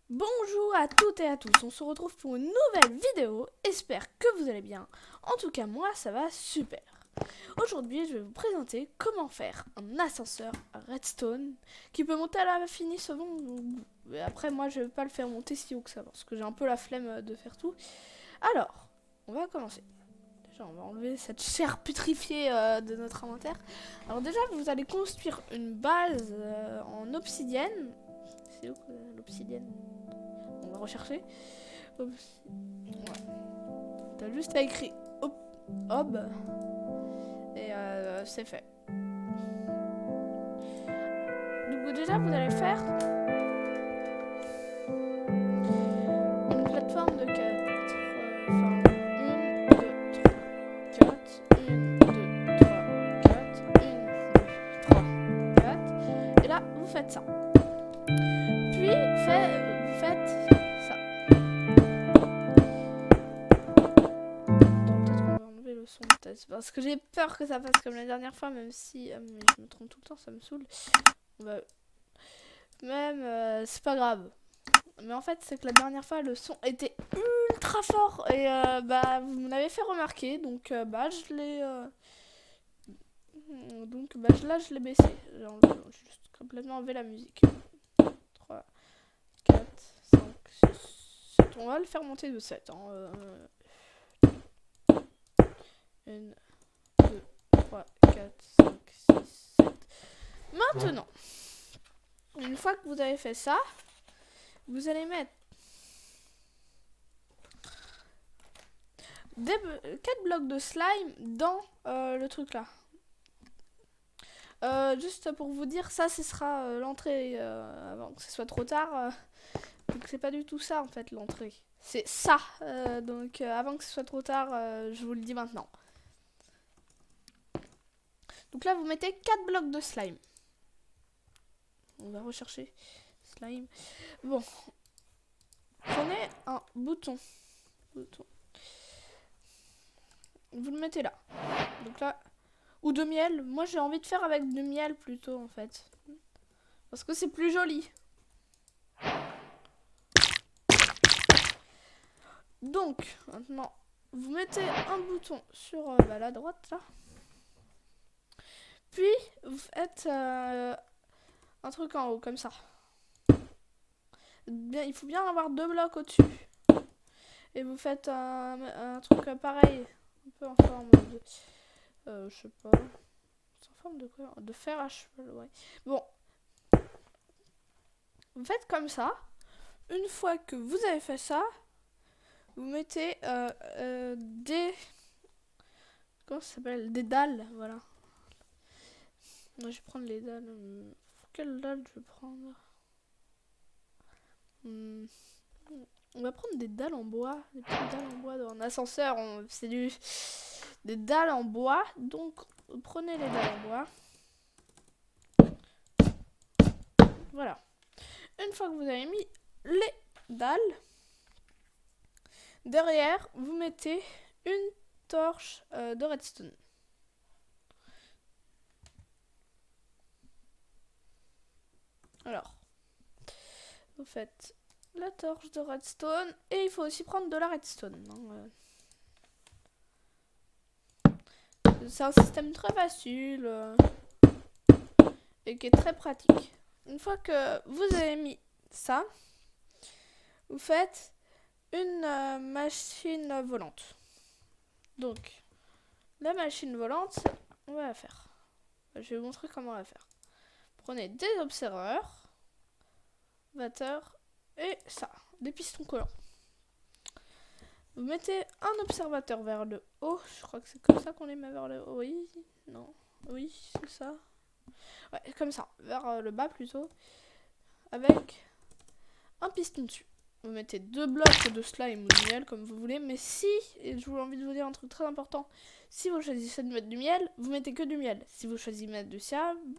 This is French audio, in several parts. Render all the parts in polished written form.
Bonjour à toutes et à tous, on se retrouve pour une nouvelle vidéo, j'espère que vous allez bien. En tout cas moi ça va super. Aujourd'hui je vais vous présenter comment faire un ascenseur redstone qui peut monter à l'infini selon vos goûts. Mais après moi je vais pas le faire monter si haut que ça parce que j'ai un peu la flemme de faire tout. Alors, on va commencer. Déjà on va enlever cette chair putrifiée de notre inventaire. Alors déjà vous allez construire une base en obsidienne. C'est où l'obsidienne? On va rechercher. Ouais. T'as juste à écrire Hob et c'est fait. Du coup déjà vous allez faire une plateforme de 4. Enfin 1, 2, 3, 4. 1, 2, 3, 4. 1, 2, 3, 4. Et là vous faites ça. Puis vous faites ça. Le son parce que j'ai peur que ça fasse comme la dernière fois, même si mais je me trompe tout le temps, ça me saoule. Bah, même c'est pas grave, mais en fait c'est que la dernière fois le son était ultra fort et bah vous me l'avez fait remarquer, donc bah je l'ai là je l'ai baissé. J'ai juste complètement enlevé la musique. 3, 4, 5, 6, 7. On va le faire monter de 7 hein. 1, 2, 3, 4, 5, 6, 7. Maintenant, une fois que vous avez fait ça, vous allez mettre 4 blocs de slime dans le truc là. Juste pour vous dire, ça ce sera l'entrée avant que ce soit trop tard. Donc c'est pas du tout ça en fait l'entrée. C'est ça. Donc avant que ce soit trop tard, je vous le dis maintenant. Donc là vous mettez 4 blocs de slime. On va rechercher slime. Bon. Prenez un bouton. Vous le mettez là. Donc là. Ou de miel. Moi j'ai envie de faire avec du miel plutôt en fait. Parce que c'est plus joli. Donc maintenant vous mettez un bouton sur la droite là. Puis vous faites un truc en haut comme ça. Bien, il faut bien avoir 2 blocs au-dessus. Et vous faites un truc pareil. Un peu en forme de... je sais pas. C'est en forme de quoi? De fer à cheval, ouais. Bon. Vous faites comme ça. Une fois que vous avez fait ça, vous mettez des... Comment ça s'appelle? Des dalles, voilà. Moi, je vais prendre les dalles. Quelle dalle je vais prendre? On va prendre des dalles en bois. Des petites dalles en bois dans un ascenseur. C'est des dalles en bois. Donc, prenez les dalles en bois. Voilà. Une fois que vous avez mis les dalles, derrière, vous mettez une torche de redstone. Alors, vous faites la torche de redstone et il faut aussi prendre de la redstone. C'est un système très facile et qui est très pratique. Une fois que vous avez mis ça, vous faites une machine volante. Donc, la machine volante, on va la faire. Je vais vous montrer comment on va faire. Prenez des observeurs, et ça, des pistons collants. Vous mettez un observateur vers le haut. Je crois que c'est comme ça qu'on les met vers le haut. Oui, non, oui, c'est ça. Ouais, comme ça, vers le bas plutôt. Avec un piston dessus. Vous mettez 2 blocs de slime ou de miel comme vous voulez. Mais si, et je vous ai envie de vous dire un truc très important, si vous choisissez de mettre du miel, vous mettez que du miel. Si vous choisissez de mettre du slime,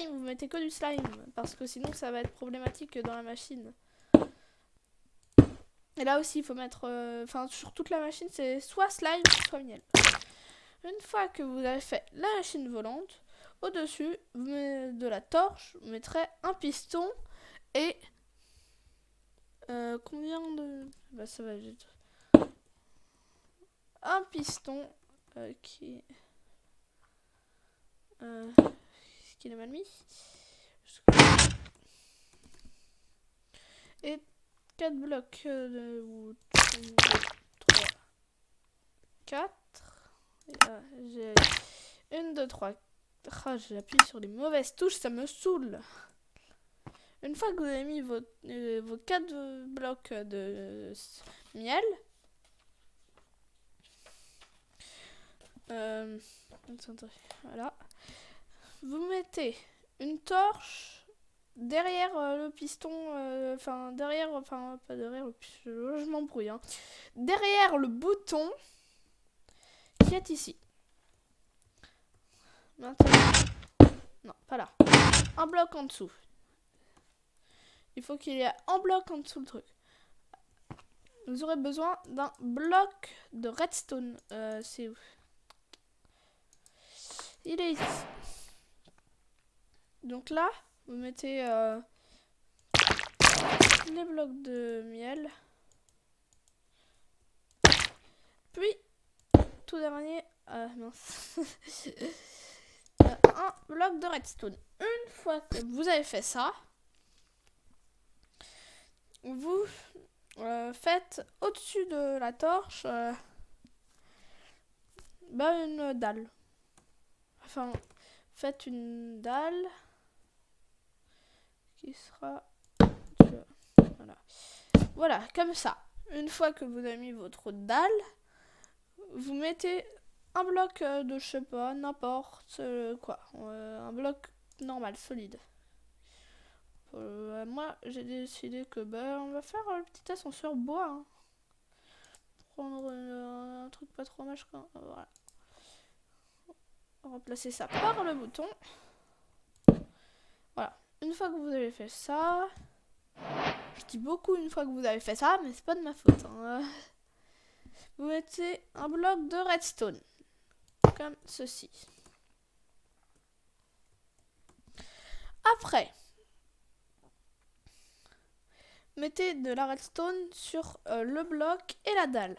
vous mettez que du slime. Parce que sinon ça va être problématique dans la machine. Et là aussi, il faut mettre... sur toute la machine, c'est soit slime, soit miel. Une fois que vous avez fait la machine volante, au-dessus de la torche, vous mettrez un piston et combien de... Bah ça va, j'ai... Un piston qui... Est-ce qu'il est mal mis? Et 4 blocs ou 3, 4. J'ai 1, 2, 3. Ah, j'appuie sur les mauvaises touches, ça me saoule. Une fois que vous avez mis vos 4 blocs de miel, voilà, vous mettez une torche derrière le piston, pas derrière le piston, je m'embrouille, hein. Derrière le bouton qui est ici. Maintenant, non, pas là. Un bloc en dessous. Il faut qu'il y ait un bloc en dessous le truc. Vous aurez besoin d'un bloc de redstone. C'est où? Il est ici. Donc là, vous mettez les blocs de miel. Puis, tout dernier, mince. Un bloc de redstone. Une fois que vous avez fait ça, vous faites au-dessus de la torche une dalle. Enfin, faites une dalle qui sera... Voilà, comme ça. Une fois que vous avez mis votre dalle, vous mettez un bloc de, je sais pas, n'importe quoi. Un bloc normal, solide. Moi, j'ai décidé que on va faire le petit ascenseur bois. Hein. Prendre un truc pas trop moche. Voilà. Remplacer ça par le bouton. Voilà. Une fois que vous avez fait ça... Je dis beaucoup une fois que vous avez fait ça, mais c'est pas de ma faute. Hein. Vous mettez un bloc de redstone. Comme ceci. Après... Mettez de la redstone sur le bloc et la dalle.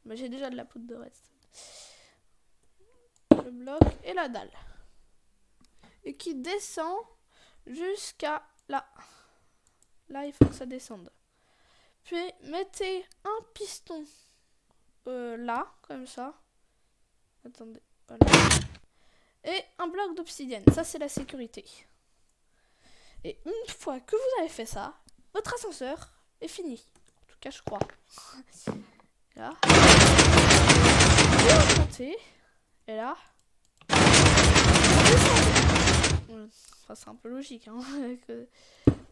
Mais j'ai déjà de la poudre de redstone. Le bloc et la dalle. Et qui descend jusqu'à là. Là, il faut que ça descende. Puis, mettez un piston là, comme ça. Attendez, voilà. Et un bloc d'obsidienne. Ça, c'est la sécurité. Et une fois que vous avez fait ça, votre ascenseur est fini. En tout cas, je crois. Là. Vous montez. Et là. Enfin, c'est un peu logique. Hein.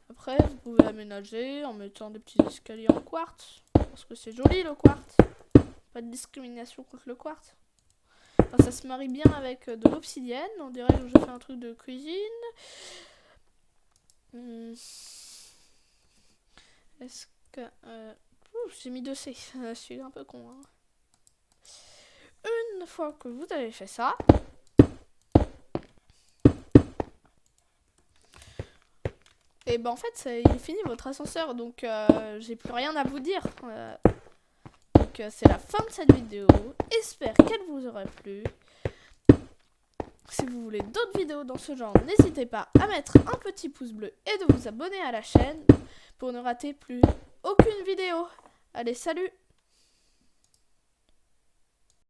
Après, vous pouvez aménager en mettant des petits escaliers en quartz. Parce que c'est joli le quartz. Pas de discrimination contre le quartz. Enfin, ça se marie bien avec de l'obsidienne. On dirait que je fais un truc de cuisine. Est-ce que... j'ai mis 2C. Je suis un peu con. Hein. Une fois que vous avez fait ça... Et ben en fait, il est fini votre ascenseur. Donc, j'ai plus rien à vous dire. Donc, c'est la fin de cette vidéo. J'espère qu'elle vous aura plu. Si vous voulez d'autres vidéos dans ce genre, n'hésitez pas à mettre un petit pouce bleu et de vous abonner à la chaîne pour ne rater plus aucune vidéo. Allez, salut!